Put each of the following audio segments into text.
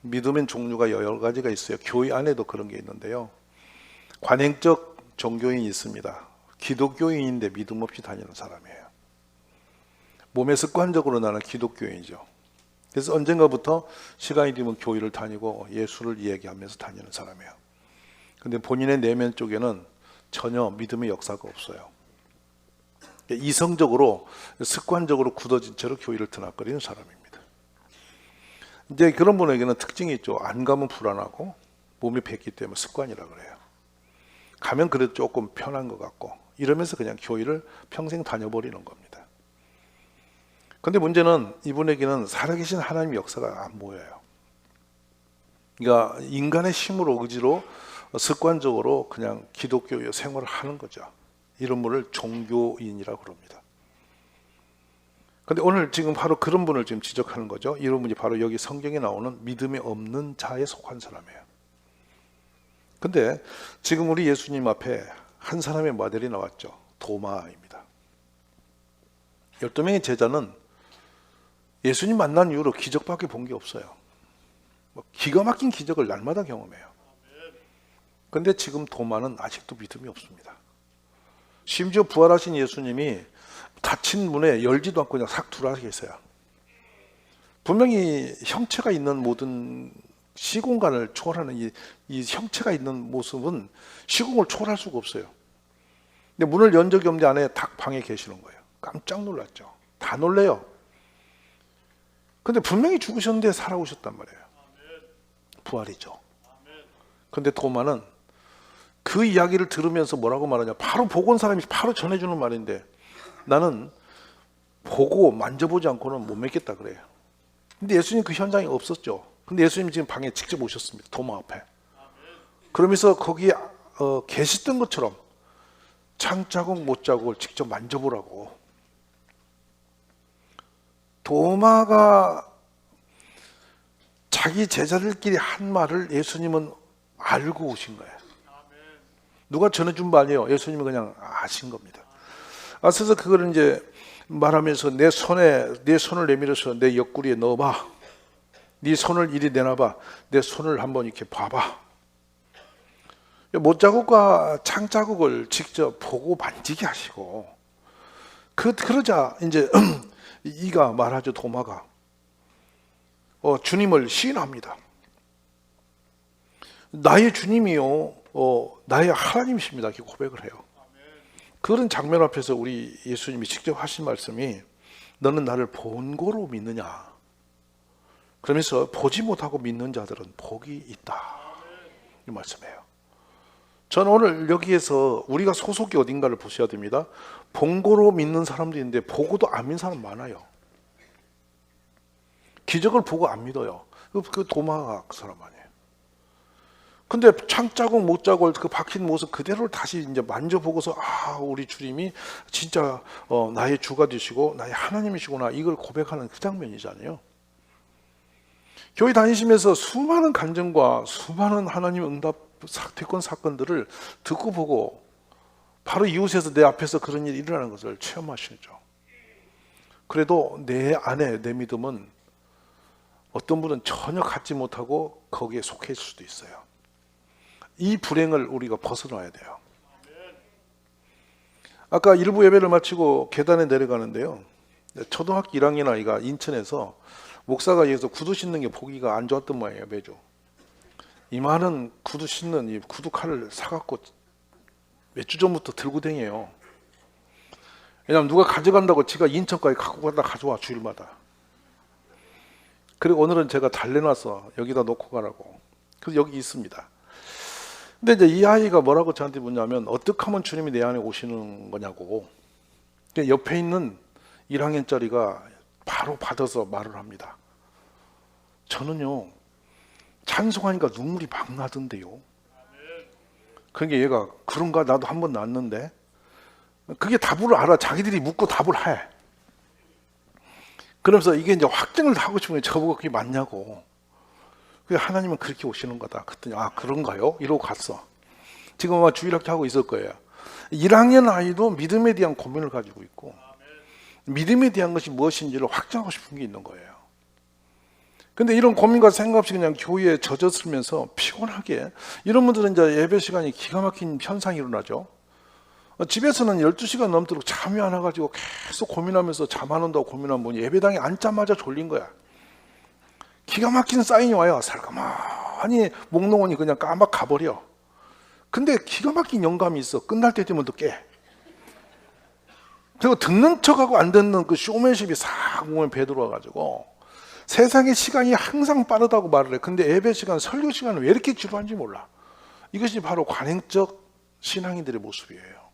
믿음의 종류가 여러 가지가 있어요. 교회 안에도 그런 게 있는데요. 관행적 종교인이 있습니다. 기독교인인데 믿음 없이 다니는 사람이에요. 몸에 습관적으로 나는 기독교인이죠. 그래서 언젠가부터 시간이 되면 교회를 다니고 예수를 이야기하면서 다니는 사람이에요. 근데 본인의 내면 쪽에는 전혀 믿음의 역사가 없어요. 이성적으로 습관적으로 굳어진 채로 교회를 드나거리는 사람입니다. 이제 그런 분에게는 특징이 있죠. 안 가면 불안하고 몸이 뱉기 때문에 습관이라 그래요. 가면 그래도 조금 편한 것 같고 이러면서 그냥 교회를 평생 다녀버리는 겁니다. 그런데 문제는 이분에게는 살아계신 하나님의 역사가 안 보여요. 그러니까 인간의 힘으로 의지로 습관적으로 그냥 기독교 생활을 하는 거죠. 이런 분을 종교인이라고 그럽니다. 그런데 오늘 지금 바로 그런 분을 지금 지적하는 거죠. 이런 분이 바로 여기 성경에 나오는 믿음이 없는 자에 속한 사람이에요. 근데 지금 우리 예수님 앞에 한 사람의 모델이 나왔죠. 도마입니다. 12명의 제자는 예수님 만난 이후로 기적밖에 본 게 없어요. 기가 막힌 기적을 날마다 경험해요. 근데 지금 도마는 아직도 믿음이 없습니다. 심지어 부활하신 예수님이 닫힌 문에 열지도 않고 그냥 싹 들어와 계세요. 분명히 형체가 있는 모든 시공간을 초월하는 이 형체가 있는 모습은 시공을 초월할 수가 없어요. 근데 문을 연 적이 없는데 안에 딱 방에 계시는 거예요. 깜짝 놀랐죠. 다 놀래요. 근데 분명히 죽으셨는데 살아오셨단 말이에요. 부활이죠. 근데 도마는 그 이야기를 들으면서 뭐라고 말하냐. 바로 보고 온 사람이 바로 전해주는 말인데 나는 보고 만져보지 않고는 못 믿겠다 그래요. 근데 예수님 그 현장에 없었죠. 근데 예수님 지금 방에 직접 오셨습니다. 도마 앞에. 그러면서 거기에 계시던 것처럼 창자국 못자국을 직접 만져보라고. 도마가 자기 제자들끼리 한 말을 예수님은 알고 오신 거예요. 누가 전해준 바 아니에요. 예수님은 그냥 아신 겁니다. 그래서 그걸 이제 말하면서 내 손을 내밀어서 내 옆구리에 넣어봐. 네 손을 이리 내놔봐. 내 손을 한번 이렇게 봐봐. 못자국과 창자국을 직접 보고 만지게 하시고 그러자 이제 이가 말하죠. 도마가 주님을 시인합니다. 나의 주님이요 나의 하나님이십니다. 이렇게 고백을 해요. 그런 장면 앞에서 우리 예수님이 직접 하신 말씀이 너는 나를 본고로 믿느냐. 그러면서 보지 못하고 믿는 자들은 복이 있다. 이 말씀이에요. 저는 오늘 여기에서 우리가 소속이 어딘가를 보셔야 됩니다. 본고로 믿는 사람도 있는데 보고도 안 믿는 사람 많아요. 기적을 보고 안 믿어요. 그 도마가 그 사람 아니에요. 근데 창자국 못자국 그 박힌 모습 그대로를 다시 이제 만져보고서 우리 주님이 진짜 나의 주가 되시고 나의 하나님이시구나 이걸 고백하는 그 장면이잖아요. 교회 다니시면서 수많은 간증과 수많은 하나님 응답 사건 사건들을 듣고 보고 바로 이웃에서 내 앞에서 그런 일이 일어나는 것을 체험하시죠. 그래도 내 안에 내 믿음은 어떤 분은 전혀 갖지 못하고 거기에 속해 있을 수도 있어요. 이 불행을 우리가 벗어나야 돼요. 아까 일부 예배를 마치고 계단에 내려가는데요. 초등학교 1학년 아이가 인천에서 목사가 여기서 구두 신는 게 보기가 안 좋았던 모양이에요. 매주 이만한 구두 신는 이 구두 칼을 사갖고 몇 주 전부터 들고 다녀요. 왜냐하면 누가 가져간다고 지가 인천까지 갖고 가다 가져와 주일마다. 그리고 오늘은 제가 달래놨어. 여기다 놓고 가라고. 그래서 여기 있습니다. 근데 이제 이 아이가 뭐라고 저한테 묻냐면 어떻게 하면 주님이 내 안에 오시는 거냐고. 옆에 있는 1학년짜리가 바로 받아서 말을 합니다. 저는요 찬송하니까 눈물이 막 나던데요. 그러니까 얘가 그런가 나도 한번 났는데 그게 답을 알아. 자기들이 묻고 답을 해. 그러면서 이게 이제 확증을 하고 싶은 게 저보고 그게 맞냐고. 하나님은 그렇게 오시는 거다. 그랬더니 그런가요? 이러고 갔어. 지금 아마 주일학교 하고 있을 거예요. 1학년 아이도 믿음에 대한 고민을 가지고 있고 믿음에 대한 것이 무엇인지를 확정하고 싶은 게 있는 거예요. 근데 이런 고민과 생각 없이 그냥 교회에 젖어들면서 피곤하게, 이런 분들은 이제 예배 시간이 기가 막힌 현상이 일어나죠. 집에서는 12시간 넘도록 잠이 안 와가지고 계속 고민하면서 잠 안 온다고 고민하면 뭐니, 예배당에 앉자마자 졸린 거야. 기가 막힌 사인이 와요. 살가마니 목록원이 그냥 까막 가버려. 근데 기가 막힌 영감이 있어. 끝날 때 되면 또 깨. 그리고 듣는 척하고 안 듣는 그 쇼맨십이 싹 몸에 배들어와가지고 세상의 시간이 항상 빠르다고 말을 해. 근데 예배 시간, 설교 시간은 왜 이렇게 지루한지 몰라. 이것이 바로 관행적 신앙인들의 모습이에요.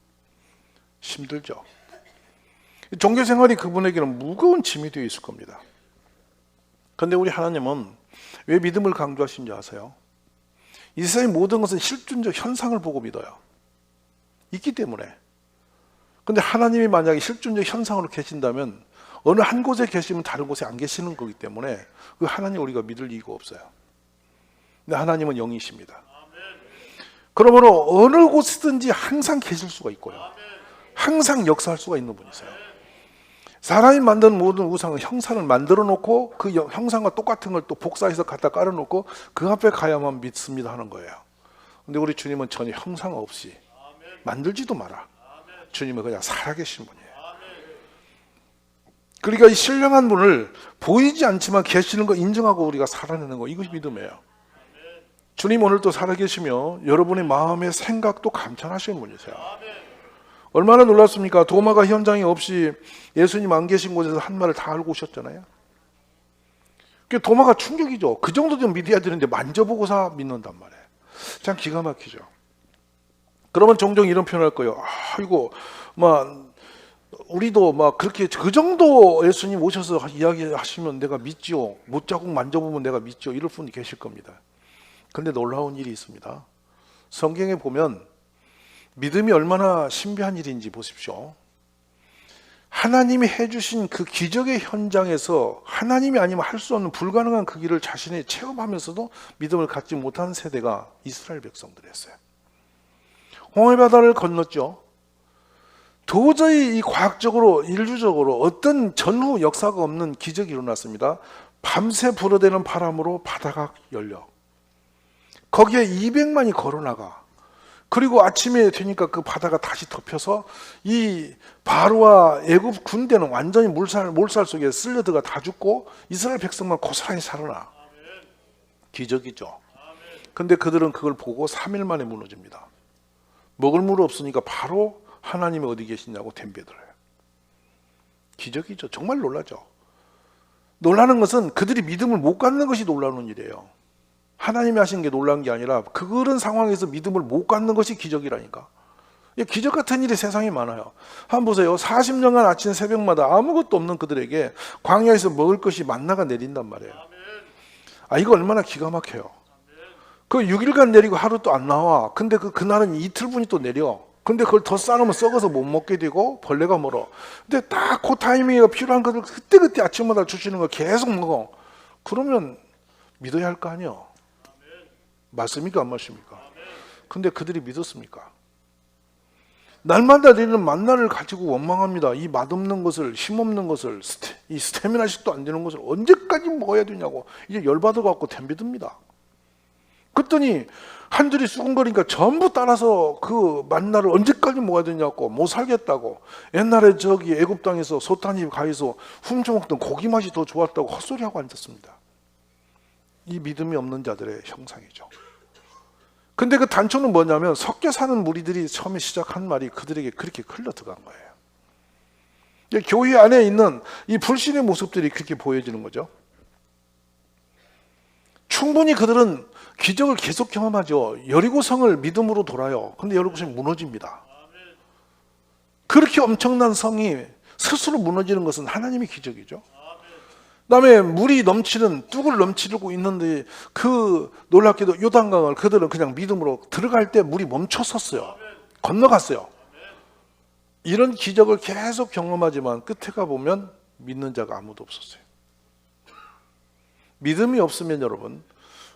힘들죠. 종교 생활이 그분에게는 무거운 짐이 되어 있을 겁니다. 그런데 우리 하나님은 왜 믿음을 강조하신지 아세요? 이 세상의 모든 것은 실존적 현상을 보고 믿어요. 있기 때문에. 근데 하나님이 만약에 실존적 현상으로 계신다면 어느 한 곳에 계시면 다른 곳에 안 계시는 거기 때문에 그 하나님 우리가 믿을 이유가 없어요. 근데 하나님은 영이십니다. 그러므로 어느 곳이든지 항상 계실 수가 있고요. 항상 역사할 수가 있는 분이세요. 사람이 만든 모든 우상은 형상을 만들어 놓고 그 형상과 똑같은 걸 또 복사해서 갖다 깔아 놓고 그 앞에 가야만 믿습니다 하는 거예요. 근데 우리 주님은 전혀 형상 없이, 만들지도 마라, 주님은 그냥 살아계신 분이에요. 그러니까 이 신령한 분을 보이지 않지만 계시는 거 인정하고 우리가 살아내는 거, 이것이 믿음이에요. 주님 오늘도 살아계시며 여러분의 마음의 생각도 감찰하시는 분이세요. 얼마나 놀랐습니까? 도마가 현장이 없이 예수님 안 계신 곳에서 한 말을 다 알고 오셨잖아요. 도마가 충격이죠. 그 정도 좀 믿어야 되는데 만져보고서 믿는단 말이에요. 참 기가 막히죠. 그러면 종종 이런 표현할 거예요. 아이고, 우리도 그렇게 그 정도 예수님 오셔서 이야기하시면 내가 믿지요. 못자국 만져보면 내가 믿지요. 이럴 분이 계실 겁니다. 그런데 놀라운 일이 있습니다. 성경에 보면 믿음이 얼마나 신비한 일인지 보십시오. 하나님이 해주신 그 기적의 현장에서 하나님이 아니면 할 수 없는 불가능한 그 길을 자신이 체험하면서도 믿음을 갖지 못한 세대가 이스라엘 백성들이었어요. 홍해바다를 건넜죠. 도저히 이 과학적으로 인류적으로 어떤 전후 역사가 없는 기적이 일어났습니다. 밤새 불어대는 바람으로 바다가 열려 거기에 200만이 걸어나가. 그리고 아침에 되니까 그 바다가 다시 덮여서 이 바로와 애굽 군대는 완전히 몰살 속에 쓸려들어가 다 죽고 이스라엘 백성만 고스란히 살아나. 기적이죠. 근데 그들은 그걸 보고 3일 만에 무너집니다. 먹을 물 없으니까 바로 하나님이 어디 계시냐고 덤벼들어요. 기적이죠. 정말 놀라죠. 놀라는 것은 그들이 믿음을 못 갖는 것이 놀라운 일이에요. 하나님이 하신 게 놀란 게 아니라 그런 상황에서 믿음을 못 갖는 것이 기적이라니까. 기적 같은 일이 세상에 많아요. 한번 보세요. 40년간 아침 새벽마다 아무것도 없는 그들에게 광야에서 먹을 것이 만나가 내린단 말이에요. 이거 얼마나 기가 막혀요. 그 6일간 내리고 하루 또 안 나와. 근데 그날은 이틀분이 또 내려. 근데 그걸 더 싸놓으면 썩어서 못 먹게 되고 벌레가 멀어. 근데 딱 그 타이밍이 필요한 것을 그때 아침마다 주시는 걸 계속 먹어. 그러면 믿어야 할 거 아니에요. 맞습니까? 안 맞습니까? 근데 그들이 믿었습니까? 날마다 내리는 만나를 가지고 원망합니다. 이 맛없는 것을, 힘없는 것을, 이 스태미나식도 안 되는 것을 언제까지 먹어야 되냐고 이제 열받아갖고 덤비듭니다. 그랬더니 한 줄이 수군거리니까 전부 따라서 그 만나를 언제까지 먹어야 되냐고, 못 살겠다고. 옛날에 저기 애굽 땅에서 소탄이 가해서 훔쳐먹던 고기 맛이 더 좋았다고 헛소리하고 앉았습니다. 이 믿음이 없는 자들의 형상이죠. 근데 그 단초는 뭐냐면 섞여 사는 무리들이 처음에 시작한 말이 그들에게 그렇게 흘러 들어간 거예요. 교회 안에 있는 이 불신의 모습들이 그렇게 보여지는 거죠. 충분히 그들은 기적을 계속 경험하죠. 여리고성을 믿음으로 돌아요. 근데 여리고성이 무너집니다. 그렇게 엄청난 성이 스스로 무너지는 것은 하나님의 기적이죠. 그다음에 물이 넘치는 뚝을 넘치고 있는데 그 놀랍게도 요단강을 그들은 그냥 믿음으로 들어갈 때 물이 멈춰섰어요. 건너갔어요. 이런 기적을 계속 경험하지만 끝에 가보면 믿는 자가 아무도 없었어요. 믿음이 없으면 여러분,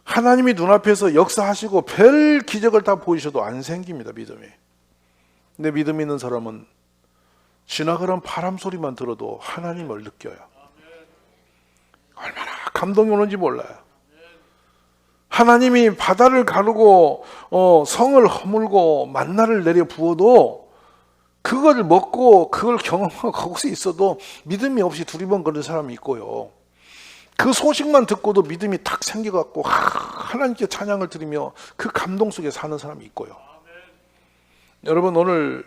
하나님이 눈앞에서 역사하시고 별 기적을 다 보이셔도 안 생깁니다. 믿음이. 근데 믿음 있는 사람은 지나가는 바람 소리만 들어도 하나님을 느껴요. 얼마나 감동이 오는지 몰라요. 하나님이 바다를 가르고 성을 허물고 만나를 내려 부어도 그걸 먹고 그걸 경험하고 거기서 있어도 믿음이 없이 두리번거리는 사람이 있고요. 그 소식만 듣고도 믿음이 탁 생겨갖고 하나님께 찬양을 드리며 그 감동 속에 사는 사람이 있고요. 여러분, 오늘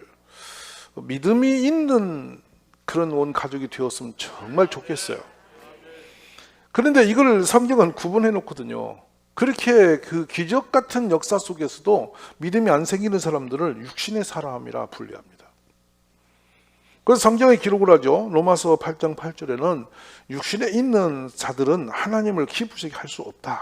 믿음이 있는 그런 온 가족이 되었으면 정말 좋겠어요. 그런데 이걸 성경은 구분해 놓거든요. 그렇게 그 기적 같은 역사 속에서도 믿음이 안 생기는 사람들을 육신의 사람이라 분류합니다. 그래서 성경에 기록을 하죠. 로마서 8장 8절에는 육신에 있는 자들은 하나님을 기쁘시게 할 수 없다.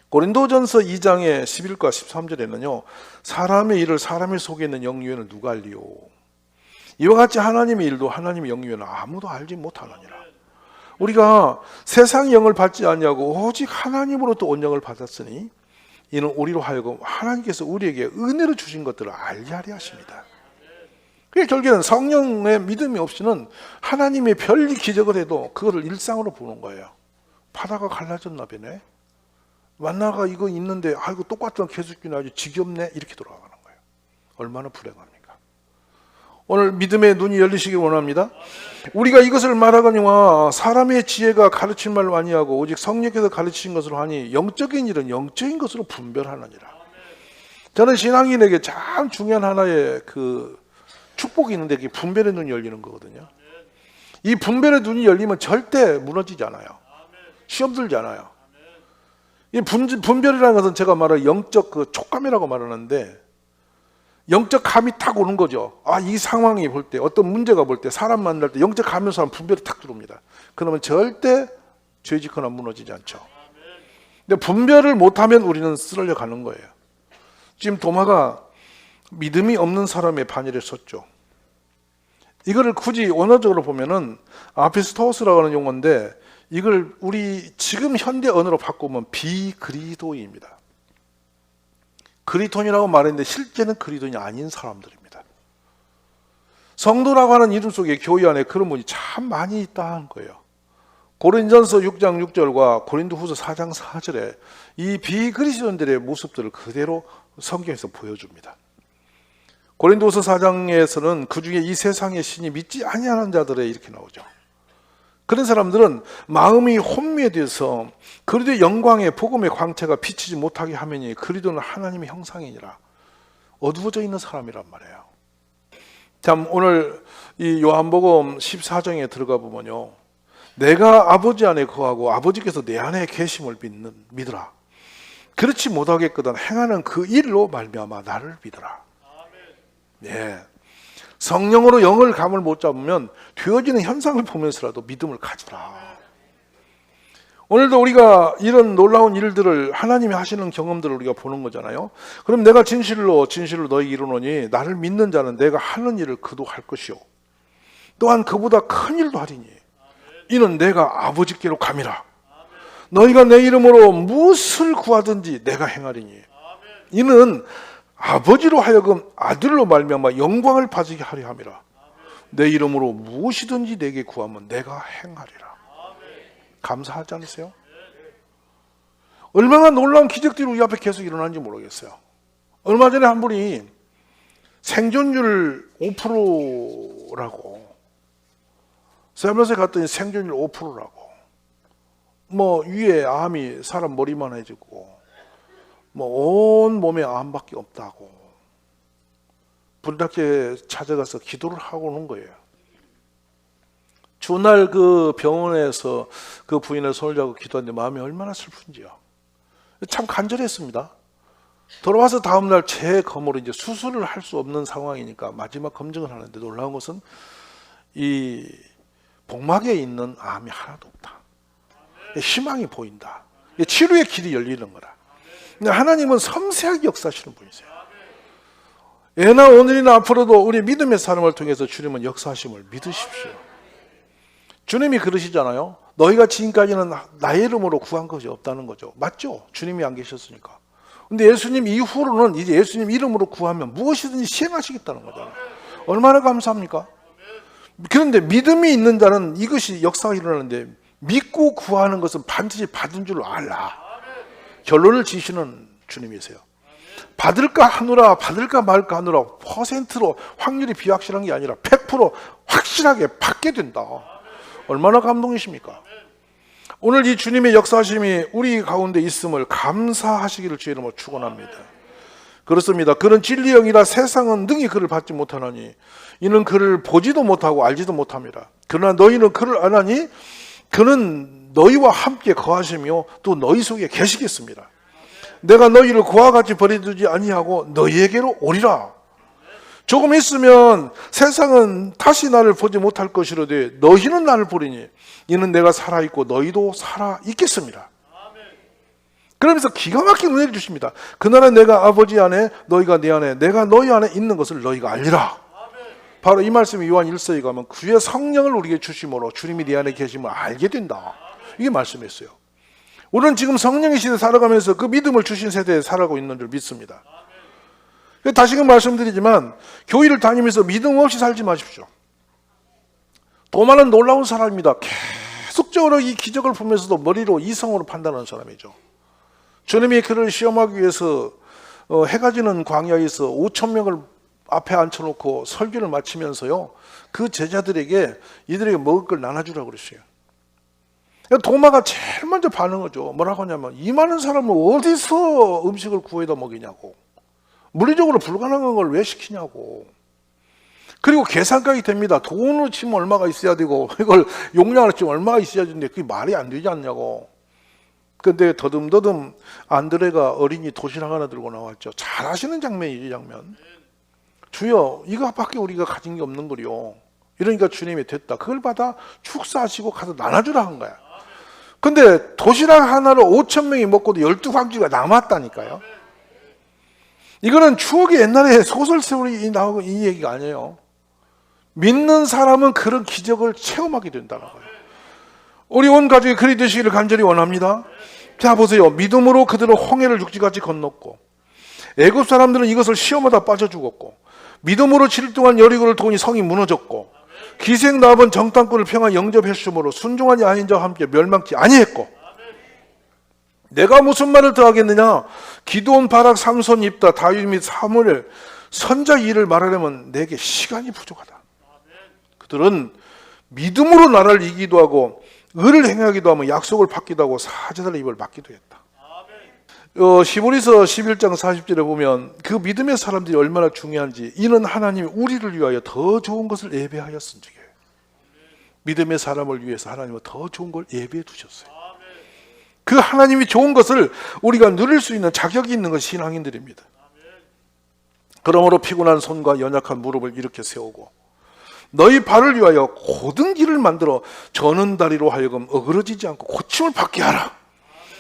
고린도전서 2장의 11과 13절에는요. 사람의 일을 사람의 속에 있는 영유에는 누가 알리요. 이와 같이 하나님의 일도 하나님의 영유에는 아무도 알지 못하느니라. 우리가 세상 영을 받지 않냐고 오직 하나님으로부터 온 영을 받았으니 이는 우리로 하여금 하나님께서 우리에게 은혜로 주신 것들을 알게 하려 하십니다. 그게 결국에는 성령의 믿음이 없이는 하나님의 별리 기적을 해도 그거를 일상으로 보는 거예요. 바다가 갈라졌나 보네. 만나가 이거 있는데 이거 똑같은 계속이나 아주 지겹네. 이렇게 돌아가는 거예요. 얼마나 불행합니까? 오늘 믿음의 눈이 열리시길 원합니다. 우리가 이것을 말하거니와 사람의 지혜가 가르친 말로 아니하고 오직 성령께서 가르치신 것으로 하니 영적인 일은 영적인 것으로 분별하느니라. 저는 신앙인에게 참 중요한 하나의 그 축복이 있는데 그게 분별의 눈이 열리는 거거든요. 이 분별의 눈이 열리면 절대 무너지지 않아요. 시험 들지 않아요. 이 분별이라는 것은 제가 말할 영적 그 촉감이라고 말하는데 영적 감이 탁 오는 거죠. 이 상황이 볼 때, 어떤 문제가 볼 때, 사람 만날 때 영적 감에서 하면 분별이 탁 들어옵니다. 그러면 절대 죄짓거나 무너지지 않죠. 근데 분별을 못하면 우리는 쓰러져 가는 거예요. 지금 도마가 믿음이 없는 사람의 반열에 섰죠. 이거를 굳이 언어적으로 보면은 아피스토스라고 하는 용어인데 이걸 우리 지금 현대 언어로 바꾸면 비그리도인입니다. 그리스도인이라고 말했는데 실제는 그리스도인이 아닌 사람들입니다. 성도라고 하는 이름 속에 교회 안에 그런 분이 참 많이 있다는 거예요. 고린전서 6장 6절과 고린도후서 4장 4절에 이 비그리스도인들의 모습들을 그대로 성경에서 보여줍니다. 고린도후서 4장에서는 그중에 이 세상의 신이 믿지 아니하는 자들에 이렇게 나오죠. 그런 사람들은 마음이 혼미해져서 그리스도의 영광의 복음의 광채가 비치지 못하게 하매니 그리스도는 하나님의 형상이니라. 어두워져 있는 사람이란 말이에요. 참 오늘 이 요한복음 14장에 들어가 보면요. 내가 아버지 안에 거하고 아버지께서 내 안에 계심을 믿으라. 그렇지 못하겠거든 행하는 그 일로 말미암아 나를 믿으라. 예. 성령으로 영을 감을 못 잡으면 되어지는 현상을 보면서라도 믿음을 가지라. 오늘도 우리가 이런 놀라운 일들을 하나님이 하시는 경험들을 우리가 보는 거잖아요. 그럼 내가 진실로 너희 이르노니 나를 믿는 자는 내가 하는 일을 그도 할 것이요 또한 그보다 큰 일도 하리니 이는 내가 아버지께로 감이라. 너희가 내 이름으로 무엇을 구하든지 내가 행하리니 이는 아버지로 하여금 아들로 말미암아 영광을 받게 하려 함이라. 내 이름으로 무엇이든지 내게 구하면 내가 행하리라. 감사하지 않으세요? 얼마나 놀라운 기적들이 우리 앞에 계속 일어나는지 모르겠어요. 얼마 전에 한 분이 생존율 5%라고 세면서 갔더니 생존율 5%라고 위에 암이 사람 머리만 해지고 온 몸에 암밖에 없다고 분답게 찾아가서 기도를 하고 오는 거예요. 주날 그 병원에서 그 부인의 손을 잡고 기도하는데 마음이 얼마나 슬픈지요. 참 간절했습니다. 돌아와서 다음날 재검으로 이제 수술을 할 수 없는 상황이니까 마지막 검증을 하는데 놀라운 것은 이 복막에 있는 암이 하나도 없다. 희망이 보인다. 치료의 길이 열리는 거다. 하나님은 섬세하게 역사하시는 분이세요. 예나 오늘이나 앞으로도 우리 믿음의 사람을 통해서 주님은 역사하심을 믿으십시오. 주님이 그러시잖아요. 너희가 지금까지는 나의 이름으로 구한 것이 없다는 거죠. 맞죠? 주님이 안 계셨으니까. 근데 예수님 이후로는 이제 예수님 이름으로 구하면 무엇이든지 시행하시겠다는 거잖아요. 얼마나 감사합니까? 그런데 믿음이 있는 자는 이것이 역사가 일어나는데 믿고 구하는 것은 반드시 받은 줄 알라. 결론을 지시는 주님이세요. 받을까 하노라, 받을까 말까 하노라, 퍼센트로 확률이 비확실한 게 아니라 100% 확실하게 받게 된다. 얼마나 감동이십니까? 오늘 이 주님의 역사하심이 우리 가운데 있음을 감사하시기를 주의 이름으로 축원합니다. 그렇습니다. 그는 진리의 영이라 세상은 능히 그를 받지 못하나니 이는 그를 보지도 못하고 알지도 못합니다. 그러나 너희는 그를 아나니 그는 너희와 함께 거하시며 또 너희 속에 계시겠습니다. 내가 너희를 그와 같이 버려두지 아니하고 너희에게로 오리라. 조금 있으면 세상은 다시 나를 보지 못할 것이로되 너희는 나를 보리니 이는 내가 살아있고 너희도 살아있겠습니다. 그러면서 기가 막힌 은혜를 주십니다. 그날은 내가 아버지 안에 너희가 내 안에 내가 너희 안에 있는 것을 너희가 알리라. 바로 이 말씀이 요한 1서에 가면 그의 성령을 우리에게 주심으로 주님이 내 안에 계심을 알게 된다. 이게 말씀이었어요. 우리는 지금 성령의 시대에 살아가면서 그 믿음을 주신 세대에 살아가고 있는 줄 믿습니다. 다시금 말씀드리지만 교회를 다니면서 믿음 없이 살지 마십시오. 도마는 놀라운 사람입니다. 계속적으로 이 기적을 보면서도 머리로 이성으로 판단하는 사람이죠. 주님이 그를 시험하기 위해서 해가 지는 광야에서 5,000명을 앞에 앉혀놓고 설교를 마치면서요, 그 제자들에게 이들에게 먹을 걸 나눠주라고 그랬어요. 도마가 제일 먼저 반응하죠. 뭐라고 하냐면 이 많은 사람은 어디서 음식을 구해다 먹이냐고, 물리적으로 불가능한 걸 왜 시키냐고. 그리고 계산까지 됩니다. 돈으로 치면 얼마가 있어야 되고 이걸 용량으로 치면 얼마가 있어야 되는데 그게 말이 안 되지 않냐고. 근데 더듬더듬 안드레가 어린이 도시락 하나 들고 나왔죠. 잘 아시는 장면이지, 장면. 주여, 이거밖에 우리가 가진 게 없는 거요. 이러니까 주님이 됐다. 그걸 받아 축사하시고 가서 나눠주라 한 거야. 근데 도시락 하나로 5,000명이 먹고도 12광주가 남았다니까요. 이거는 추억이 옛날에 소설세월이 나오고 이 얘기가 아니에요. 믿는 사람은 그런 기적을 체험하게 된다는 거예요. 우리 온 가족이 그리 되시기를 간절히 원합니다. 자, 보세요. 믿음으로 그들은 홍해를 육지같이 건넜고 애굽 사람들은 이것을 시험하다 빠져 죽었고 믿음으로 7일 동안 여리고를 도니 성이 무너졌고 기생나합은 정탐꾼을 평안 영접했으므로 순종하지 아닌 자와 함께 멸망치 아니했고 내가 무슨 말을 더하겠느냐? 기드온, 바락, 삼손, 입다, 다윗 및 사무엘 선자 일을 말하려면 내게 시간이 부족하다. 그들은 믿음으로 나를 이기도 하고 의를 행하기도 하며 약속을 받기도 하고 사자들의 입을 막기도 했다. 히브리서 11장 40절에 보면 그 믿음의 사람들이 얼마나 중요한지, 이는 하나님이 우리를 위하여 더 좋은 것을 예배하였은지게. 믿음의 사람을 위해서 하나님은 더 좋은 걸 예배해 두셨어요. 그 하나님이 좋은 것을 우리가 누릴 수 있는 자격이 있는 것이 신앙인들입니다. 그러므로 피곤한 손과 연약한 무릎을 이렇게 세우고 너희 발을 위하여 곧은 길을 만들어 저는 다리로 하여금 어그러지지 않고 고침을 받게 하라.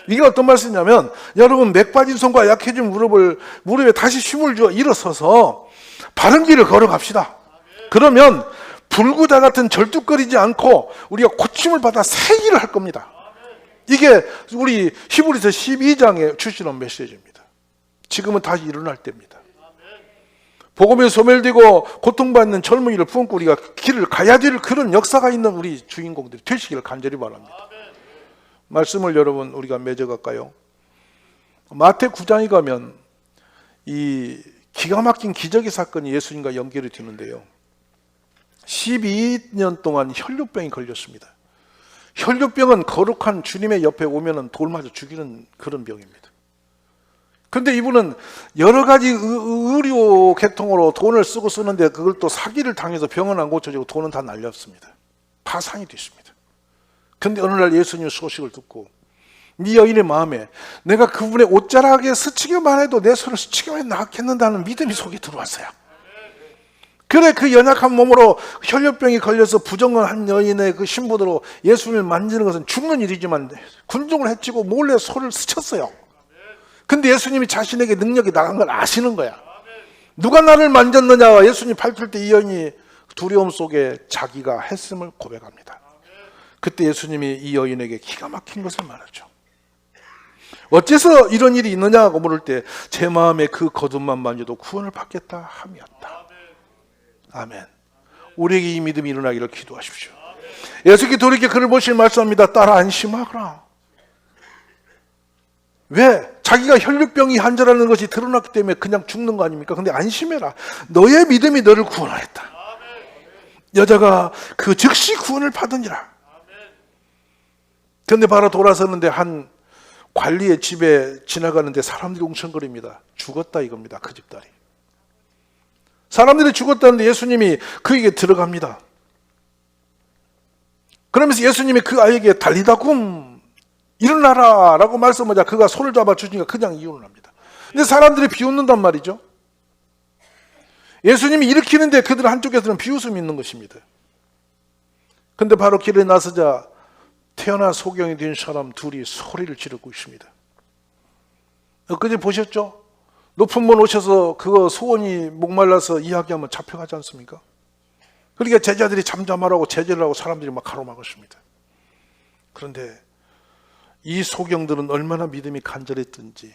이게 어떤 말씀이냐면, 여러분 맥 빠진 손과 약해진 무릎에 다시 힘을 주어 일어서서 바른 길을 걸어갑시다. 그러면 불구다 같은 절뚝거리지 않고 우리가 고침을 받아 새 일을 할 겁니다. 이게 우리 히브리서 12장에 주시는 메시지입니다. 지금은 다시 일어날 때입니다. 복음에 소멸되고 고통받는 젊은이를 품고 우리가 길을 가야 될 그런 역사가 있는 우리 주인공들이 되시기를 간절히 바랍니다. 말씀을 여러분 우리가 맺어갈까요? 마태 9장에 가면 이 기가 막힌 기적의 사건이 예수님과 연결이 되는데요, 12년 동안 혈류병이 걸렸습니다. 혈류병은 거룩한 주님의 옆에 오면은 돌 맞아 죽이는 그런 병입니다. 그런데 이분은 여러 가지 의료 계통으로 돈을 쓰는데 그걸 또 사기를 당해서 병은 안 고쳐지고 돈은 다 날렸습니다. 파산이 됐습니다. 그런데 어느 날 예수님의 소식을 듣고 이 여인의 마음에 내가 그분의 옷자락에 스치기만 해도 내 손을 스치기만 해도 낫겠는다는 믿음이 속에 들어왔어요. 그래, 그 연약한 몸으로 혈류병이 걸려서 부정한 여인의 그 신부로 예수님을 만지는 것은 죽는 일이지만 군중을 해치고 몰래 손을 스쳤어요. 근데 예수님이 자신에게 능력이 나간 걸 아시는 거야. 누가 나를 만졌느냐? 예수님 밟힐 때 이 여인이 두려움 속에 자기가 했음을 고백합니다. 그때 예수님이 이 여인에게 기가 막힌 것을 말하죠. 어째서 이런 일이 있느냐고 물을 때 제 마음에 그 거듭만 만져도 구원을 받겠다 함이었다. 아멘. 우리에게 이 믿음이 일어나기를 기도하십시오. 예수께 돌이켜 그를 보시며 말씀합니다. 딸아, 안심하거라. 왜? 자기가 혈류병이 환자라는 것이 드러났기 때문에 그냥 죽는 거 아닙니까? 근데 안심해라. 너의 믿음이 너를 구원하였다. 여자가 그 즉시 구원을 받으니라. 그런데 바로 돌아서는데 한 관리의 집에 지나가는데 사람들이 웅성거립니다. 죽었다 이겁니다. 그 집딸이. 사람들이 죽었다는데 예수님이 그에게 들어갑니다. 그러면서 예수님이 그 아이에게 달리다쿰 일어나라 라고 말씀하자 그가 손을 잡아주니까 그냥 일어납니다. 근데 사람들이 비웃는단 말이죠. 예수님이 일으키는데 그들 한쪽에서는 비웃음이 있는 것입니다. 근데 바로 길에 나서자 태어나 소경이 된 사람 둘이 소리를 지르고 있습니다. 엊그제 보셨죠? 높은 분 오셔서 그거 소원이 목말라서 이야기하면 잡혀가지 않습니까? 그러니까 제자들이 잠잠하라고 제재를 하고 사람들이 막 가로막았습니다. 그런데 이 소경들은 얼마나 믿음이 간절했던지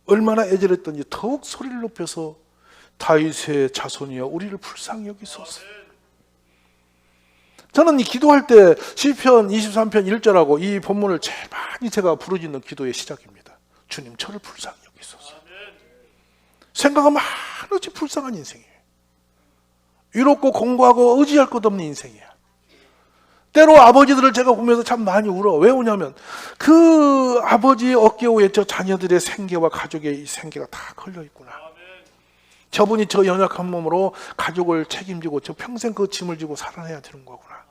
얼마나 애절했던지 더욱 소리를 높여서 다윗의 자손이여 우리를 불쌍히 여기소서. 저는 이 기도할 때 시편 23편 1절하고 이 본문을 제일 많이 제가 부르짖는 기도의 시작입니다. 주님 저를 불쌍히 여기소서. 생각하면 한없이 불쌍한 인생이에요. 위롭고 공부하고 의지할 것 없는 인생이에요. 때로 아버지들을 제가 보면서 참 많이 울어. 왜 우냐면 그 아버지의 어깨 위에 저 자녀들의 생계와 가족의 생계가 다 걸려있구나. 저분이 저 연약한 몸으로 가족을 책임지고 저 평생 그 짐을 지고 살아내야 되는 거구나.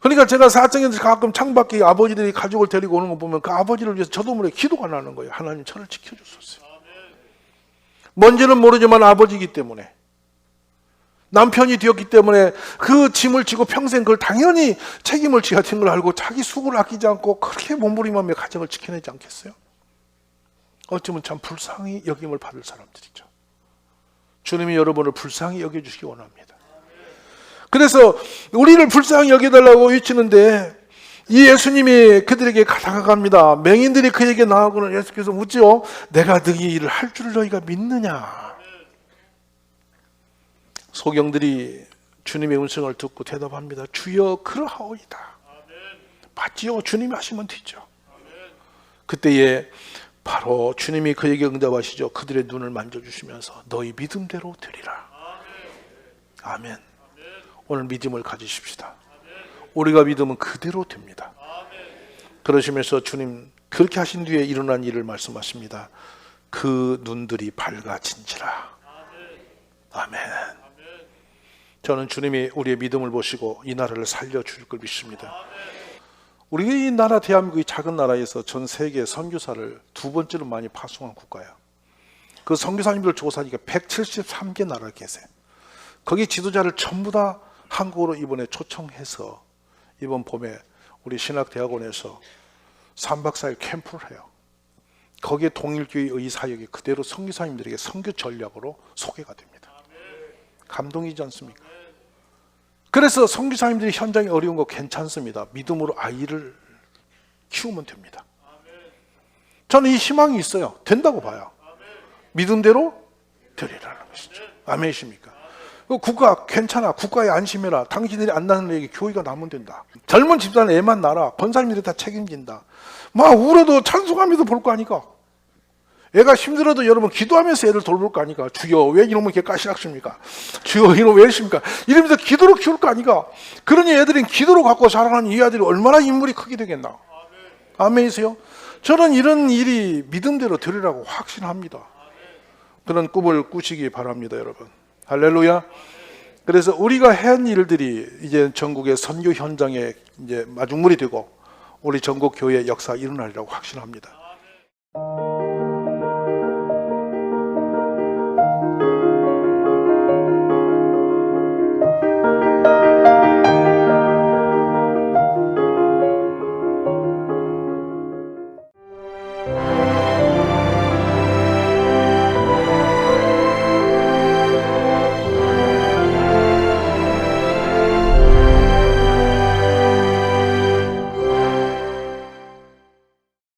그러니까 제가 사정에서 가끔 창밖에 아버지들이 가족을 데리고 오는 거 보면 그 아버지를 위해서 저도 모르게 기도가 나는 거예요. 하나님 저를 지켜주소서. 뭔지는 모르지만 아버지이기 때문에 남편이 되었기 때문에 그 짐을 지고 평생 그걸 당연히 책임을 져야 되는 걸 알고 자기 수고를 아끼지 않고 그렇게 몸부림하며 가정을 지켜내지 않겠어요? 어쩌면 참 불쌍히 여김을 받을 사람들이죠. 주님이 여러분을 불쌍히 여겨주시기 원합니다. 그래서 우리를 불쌍히 여겨달라고 외치는데 이 예수님이 그들에게 다가갑니다. 맹인들이 그에게 나아가고는 예수께서 묻지요. 내가 너희 일을 할 줄 너희가 믿느냐? 소경들이 주님의 음성을 듣고 대답합니다. 주여 그러하오이다. 맞지요? 주님이 하시면 되죠. 그때에 바로 주님이 그에게 응답하시죠. 그들의 눈을 만져주시면서 너희 믿음대로 되리라. 아멘. 오늘 믿음을 가지십시다. 우리가 믿으면 그대로 됩니다. 그러시면서 주님 그렇게 하신 뒤에 일어난 일을 말씀하십니다. 그 눈들이 밝아진지라. 아멘. 저는 주님이 우리의 믿음을 보시고 이 나라를 살려줄 걸 믿습니다. 우리 이 나라 대한민국이 작은 나라에서 전 세계 선교사를 두 번째로 많이 파송한 국가예요. 그 선교사님들 조사하니까 173개 나라에 계세요. 거기 지도자를 전부 다 한국으로 이번에 초청해서 이번 봄에 우리 신학대학원에서 3박 4일 캠프를 해요. 거기에 동일교회 의사역이 그대로 선교사님들에게 선교 전략으로 소개가 됩니다. 감동이지 않습니까? 그래서 선교사님들이 현장이 어려운 거 괜찮습니다. 믿음으로 아이를 키우면 됩니다. 저는 이 희망이 있어요. 된다고 봐요. 믿음대로 되리라는 것이죠. 아멘이십니까? 국가 괜찮아. 국가에 안심해라. 당신들이 안 낳는 애에게 교회가 나면 된다. 젊은 집사는 애만 낳아라. 권사님들이 다 책임진다. 막 울어도 찬송하면서 볼 거 아니까. 애가 힘들어도 여러분 기도하면서 애를 돌볼 거 아니까. 주여 왜 이놈을 이렇게 까시락습니까? 주여 이놈 왜 이러십니까? 이러면서 기도로 키울 거 아니까. 그러니 애들은 기도로 갖고 자라는 이 아들이 얼마나 인물이 크게 되겠나. 아멘이세요? 저는 이런 일이 믿음대로 되리라고 확신합니다. 그런 꿈을 꾸시기 바랍니다, 여러분. 할렐루야. 그래서 우리가 한 일들이 이제 전국의 선교 현장에 이제 마중물이 되고 우리 전국 교회 역사 일어나리라고 확신합니다.